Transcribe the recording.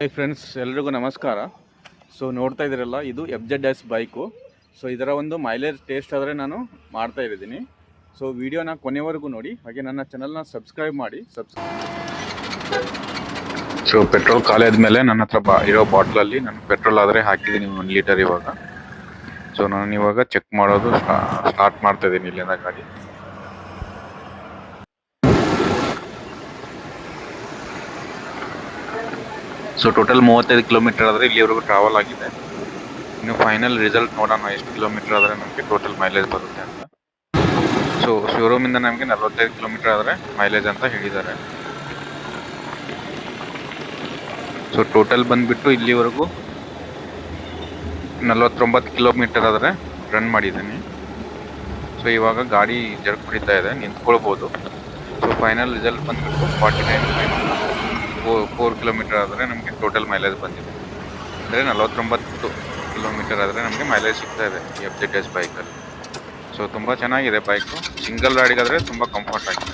Hi friends, ಎಲ್ರಿಗೂ ನಮಸ್ಕಾರ. So ನೋಡ್ತಾ ಇದ್ದೀರಲ್ಲ, ಇದು FZ ಬೈಕು. ಸೊ ಇದರ ಒಂದು ಮೈಲೇಜ್ ಟೇಸ್ಟ್ ಆದರೆ ನಾನು ಮಾಡ್ತಾ ಇದ್ದೀನಿ. ಸೊ ವಿಡಿಯೋನ ಕೊನೆವರೆಗೂ ನೋಡಿ, ಹಾಗೆ ನನ್ನ ಚಾನಲ್ನ ಸಬ್ಸ್ಕ್ರೈಬ್ ಮಾಡಿ. ಸೊ ಪೆಟ್ರೋಲ್ ಖಾಲಿ ಆದಮೇಲೆ ನನ್ನ ಹತ್ರ ಇರೋ ಬಾಟ್ಲಲ್ಲಿ ನಾನು ಪೆಟ್ರೋಲ್ ಆದರೆ ಹಾಕಿದ್ದೀನಿ 1 ಲೀಟರ್ ಇವಾಗ. ಸೊ ನಾನು ಇವಾಗ ಚೆಕ್ ಮಾಡೋದು ಸ್ಟಾರ್ಟ್ ಮಾಡ್ತಾ ಇದ್ದೀನಿ ಇಲ್ಲಿಂದ ಗಾಡಿ. ಸೊ ಟೋಟಲ್ 35 ಕಿಲೋಮೀಟರ್ ಆದರೆ ಇಲ್ಲಿವರೆಗೂ ಟ್ರಾವೆಲ್ ಆಗಿದೆ. ಇನ್ನು ಫೈನಲ್ ರಿಸಲ್ಟ್ ನೋಡೋಣ, ಎಷ್ಟು ಕಿಲೋಮೀಟರ್ ಆದರೆ ನಮಗೆ ಟೋಟಲ್ ಮೈಲೇಜ್ ಬರುತ್ತೆ ಅಂತ. ಸೊ ಶೋರೂಮಿಂದ ನಮಗೆ 45 ಕಿಲೋಮೀಟರ್ ಆದರೆ ಮೈಲೇಜ್ ಅಂತ ಹೇಳಿದ್ದಾರೆ. ಸೊ ಟೋಟಲ್ ಬಂದುಬಿಟ್ಟು ಇಲ್ಲಿವರೆಗೂ 49 ಕಿಲೋಮೀಟರ್ ಆದರೆ ರನ್ ಮಾಡಿದ್ದೀನಿ. ಸೊ ಇವಾಗ ಗಾಡಿ ಜರ್ಕ್ ಹೊಡಿತಾ ಇದೆ, ನಿಂತ್ಕೊಳ್ಬೋದು. ಸೊ ಫೈನಲ್ ರಿಸಲ್ಟ್ ಬಂದುಬಿಟ್ಟು 49.4 ಕಿಲೋಮೀಟರ್ ಆದರೆ ನಮಗೆ ಟೋಟಲ್ ಮೈಲೇಜ್ ಬಂದಿದೆ. ಅಂದರೆ 49 ಕಿಲೋಮೀಟರ್ ಆದರೆ ನಮಗೆ ಮೈಲೇಜ್ ಸಿಗ್ತಾ ಇದೆ FZ ಬೈಕಲ್ಲಿ. ಸೊ ತುಂಬ ಚೆನ್ನಾಗಿದೆ ಬೈಕು. ಸಿಂಗಲ್ ರಾಡಿಗಾದರೆ ತುಂಬ ಕಂಫರ್ಟ್ ಆಗಿದೆ.